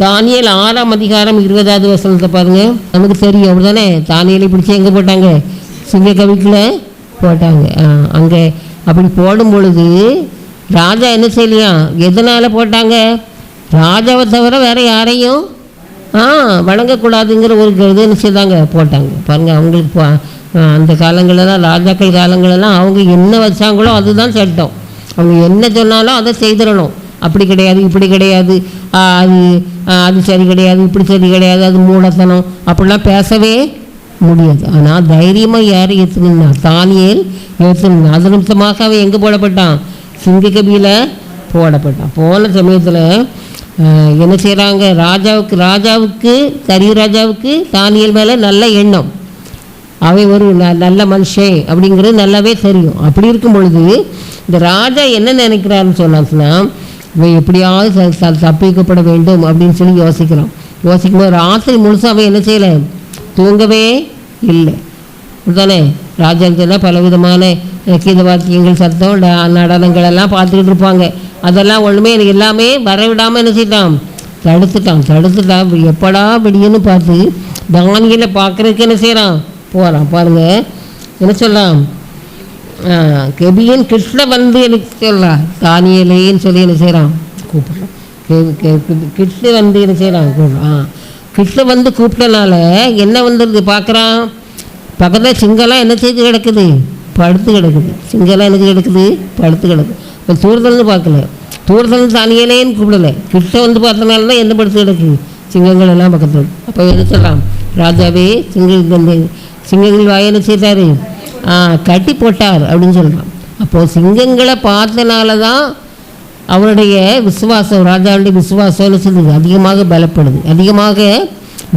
தானியேல் 6ஆம் அதிகாரம் 20வது வசனத்தை பாருங்கள். நமக்கு தெரியும் அப்படி தானே. தானியேலை பிடிச்சி எங்கே போட்டாங்க? சிங்க கவிக்குள்ளே போட்டாங்க. அங்கே அப்படி போடும் பொழுது ராஜா என்ன செய்யலையா? எதனால் போட்டாங்க? ராஜாவை தவிர வேறு யாரையும் வணங்கக்கூடாதுங்கிற ஒரு இது என்ன செய்தாங்க? போட்டாங்க. பாருங்கள், அவங்களுக்கு அந்த காலங்களெல்லாம், ராஜாக்கள் காலங்களெல்லாம் அவங்க என்ன வச்சாங்களோ அதுதான் சட்டம். அவங்க என்ன சொன்னாலும் அதை செய்திடணும். அப்படி கிடையாது, இப்படி கிடையாது, அது சரி கிடையாது, இப்படி சரி கிடையாது, அது மூடத்தனம், அப்படிலாம் பேசவே முடியாது. ஆனால் தைரியமாக யார் ஏற்றுனா? தானியேல் ஏற்றுனா. அது நிமித்தமாக அவன் எங்கே போடப்பட்டான்? சிங்கக்கபியில் போடப்பட்டான். போன சமயத்தில் என்ன செய்கிறாங்க? ராஜாவுக்கு தரிய ராஜாவுக்கு தானியேல் மேலே நல்ல எண்ணம். அவன் ஒரு நல்ல மனுஷன் அப்படிங்கிறது நல்லாவே தெரியும். அப்படி இருக்கும் பொழுது இந்த ராஜா என்ன நினைக்கிறாருன்னு சொன்னாச்சுன்னா, இவன் எப்படியாவது தப்பிக்கப்பட வேண்டும் அப்படின்னு சொல்லி யோசிக்கிறான். யோசிக்கும்போது ராத்திரி முழுசும் அவன் என்ன செய்யலை? தூங்கவே இல்லை. தானே ராஜாக்கள் பலவிதமான கீத வாக்கியங்கள், சத்தம், நடனங்கள் எல்லாம் பார்த்துக்கிட்டு இருப்பாங்க. அதெல்லாம் ஒன்றுமே எனக்கு எல்லாமே வரவிடாமல் என்ன செய்யட்டான்? தடுத்துட்டான். எப்படா விடியன்னு பார்த்து தானியேலை பார்க்குறதுக்கு என்ன செய்கிறான்? போகிறான். பாருங்கள் என்ன சொல்லலாம்? கெபியன் கிருஷ்ண வந்து எனக்கு சொல்லலாம் தானியேலேன்னு சொல்லி என்ன செய்கிறான்? கூப்பிட்றான். கிருஷ்ண வந்து என்ன செய்கிறான்? கூப்பிட்றான். கிருஷ்ண வந்து கூப்பிட்டனால என்ன வந்துடுது? பார்க்குறான். பக்கத்தில் சிங்கெல்லாம் என்ன செய்து கிடக்குது? படுத்து கிடக்குது. சிங்கெல்லாம் என்ன கிடக்குது? படுத்து கிடக்குது. இப்போ தூரத்துலேருந்து பார்க்கல, தூரத்துலேருந்து தானியேலேன்னு கூப்பிடலை, கிட்ட வந்து பார்த்தனால தான் என்ன படுத்து கிடக்கு? சிங்கங்கள் எல்லாம் பக்கத்தில். அப்போ என்ன சொல்லலாம்? ராஜாவே சிங்கங்கள் வாய என்ன செய்தார்? கட்டி போட்டார் அப்படின்னு சொல்கிறான். அப்போது சிங்கங்களை பார்த்தனால தான் அவருடைய விசுவாசம், ராஜாவுடைய விசுவாசம் என்ன செய்யுது? அதிகமாக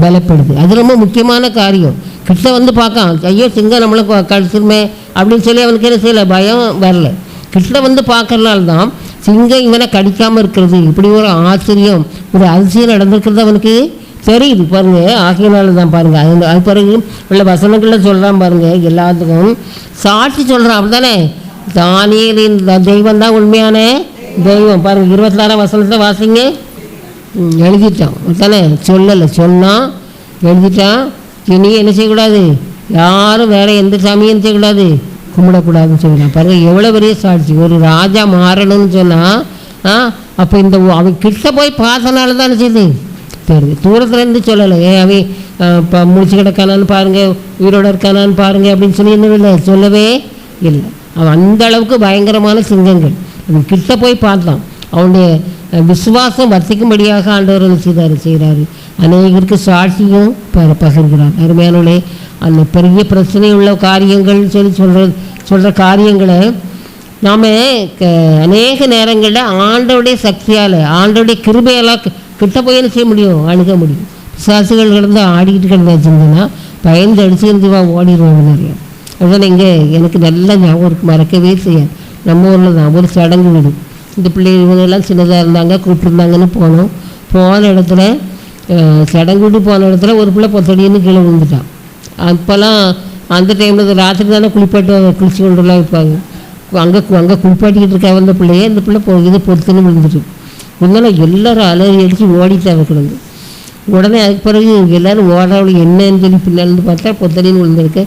பலப்படுது. அது ரொம்ப முக்கியமான காரியம். கிட்ட வந்து பார்க்கான், ஐயோ சிங்கம் நம்மளை கடிச்சிருமே அப்படின்னு சொல்லி அவனுக்கு என்ன செய்யலை? பயம் வரல. கிட்ட வந்து பார்க்கறனால தான் சிங்கம் இவனை கடிக்காமல் இருக்கிறது. இப்படி ஒரு ஆச்சரியம், ஒரு அதிசயம் நடந்திருக்கிறது அவனுக்கு தெரியுது. பாருங்கள், ஆகையினால தான் பாருங்கள். அது பிறகு உள்ள வசனங்களில் சொல்கிறான் பாருங்கள், எல்லாத்துக்கும் சாட்சி சொல்கிறான். அப்படி தானே? தானியேலின் தெய்வம் தான் உண்மையான தெய்வம். பாருங்கள் 26ஆம் வசனத்தை வாசிங்க. எழுதிட்டான் தானே? சொல்லலை, சொன்னான், எழுதிட்டான். இனி என்ன செய்யக்கூடாது? யாரும் வேறு எந்த சாமியும் செய்யக்கூடாது, கும்பிடக்கூடாதுன்னு சொல்லிட்டான். பாருங்கள் எவ்வளோ பெரிய சாட்சி. ஒரு ராஜா மாறணும்னு சொன்னால் அப்போ இந்த அவன் கிட்ட போய் பார்த்தனால தான் செய்யுது தெரியுது. தூரத்துலேருந்து சொல்லலை, அவன் இப்போ முடிச்சு கிடக்கானான்னு பாருங்கள், உயிரோடு இருக்கானான்னு பாருங்கள் அப்படின்னு சொல்லி என்ன இல்லை, சொல்லவே இல்லை. அவன் அந்த அளவுக்கு பயங்கரமான சிங்கங்கள். அவன் கிட்ட போய் பார்த்தான். அவனுடைய விசுவாசம் வர்த்திக்கும்படியாக ஆண்டவர் செய்கிறாரு. அநேகருக்கு சாட்சியும் பகிர்கிறார். அருமையானவர்களே, அந்த பெரிய பிரச்சனை உள்ள காரியங்கள் சொல்லி சொல்கிற காரியங்களை நாம் அநேக நேரங்களில் ஆண்டவருடைய சக்தியால், ஆண்டவருடைய கிருபையெல்லாம் கிட்ட போய் என்ன செய்ய முடியும்? அணுக முடியும். பிசாசுகள் கிடந்து ஆடிக்கிட்டு கிடந்தாச்சுன்னா பயந்து அடிச்சுருந்துவா ஓடிடுவாங்க நிறைய. அதுதான் இங்கே எனக்கு நல்லா ஞாபகம் இருக்குது, மறக்கவே செய்யாது. நம்ம ஊரில் தான் ஒரு சடங்கு வீடு. இந்த பிள்ளைகள் இவங்கெல்லாம் சின்னதாக இருந்தாங்க, கூப்பிட்டுருந்தாங்கன்னு போன இடத்துல சடங்கு வீடு போன இடத்துல ஒரு பிள்ளை பொத்தடின்னு கீழே விழுந்துட்டான். அப்போல்லாம் அந்த டைமில் ராத்திரி தானே குளிச்சு கொண்டுலாம் வைப்பாங்க. அங்கே குளிப்பாட்டிக்கிட்டு இருக்கா வந்த பிள்ளையே இந்த பிள்ளை இது பொறுத்துன்னு விழுந்துட்டு. இருந்தாலும் எல்லோரும் அலறி அடித்து ஓடிட்டாங்க கிடந்து. உடனே அதுக்கு பிறகு எல்லோரும் ஓடுறவளுக்கு என்னன்னு சொல்லி பின்னாலேருந்து பார்த்தா பொத்தடின்னு விழுந்திருக்க.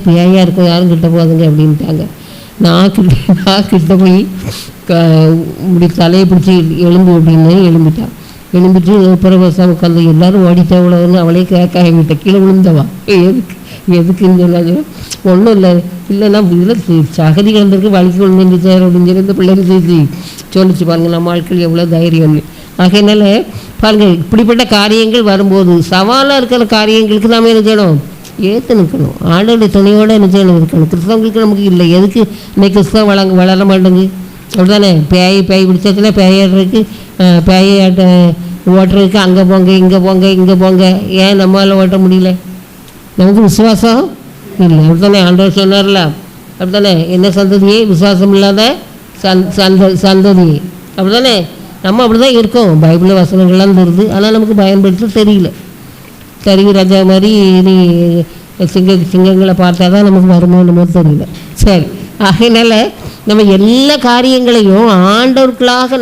பேயாக இருக்கும், யாரும் கிட்ட போகாதுங்க அப்படின்ட்டாங்க. நான் கிட்ட போய் இப்படி தலையை பிடிச்சி எலும்பு அப்படின்னு எழும்பிட்டு பிறகு உட்காந்து எல்லோரும் ஓடிட்டா இவ்வளோன்னு அவளே கேட்க கீழே விழுந்தவா எதுக்குன்னு சொல்லாது. ஒன்றும் இல்லைன்னா இதில் சகதி கிடந்திருக்கு, வலிக்கு விழுந்துருச்சார் அப்படின்னு சொல்லி இந்த பிள்ளைங்க சொல்லிச்சு. பாருங்கள் நம்ம ஆட்கள் எவ்வளோ தைரியம்னு. ஆகையினால பாருங்கள், இப்படிப்பட்ட காரியங்கள் வரும்போது சவாலாக இருக்கிற காரியங்களுக்கு நாம் என்ன செய்யணும்? ஏற்று நிற்கணும். ஆண்டோடைய துணையோடு என்ன செய்யணும்? இருக்கணும். கிறிஸ்தவங்களுக்கு நமக்கு இல்லை. எதுக்கு இன்னைக்கு கிறிஸ்தவம் வளர மாட்டேங்குது? அப்படி தானே? பேய் பிடிச்சாச்சுன்னா பேயாடுறதுக்கு, பேயாட்ட ஓட்டுறதுக்கு அங்கே போங்க. ஏன் நம்மளால் ஓட்ட முடியல? நமக்கு விசுவாசம் இல்லை. அப்படி தானே ஆண்டவர் சொன்னார்ல? அப்படி தானே? என்ன சந்ததியே? விசுவாசம் இல்லாத சந்ததியே. அப்படி தானே? நம்ம அப்படி தான் இருக்கோம். பைபிள் வசனங்கள்லாம் தருது, ஆனால் நமக்கு பயன்படுத்த தெரியல. சரி, ராஜா மாதிரி நீ சிங்கங்களை பார்த்தா தான் நமக்கு வருமானமோ தெரியல. சரி, ஆகையினால நம்ம எல்லா காரியங்களையும் ஆண்டவர்களாக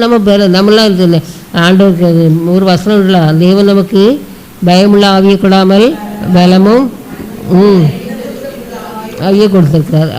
நம்மளாம் ஆண்டவருக்கு அது ஒரு வசனம் இல்லை, தேவன் நமக்கு பயமுள்ள ஆவியை கொடாமல் பலமும் ஆவியை கொடுத்துருக்கார்.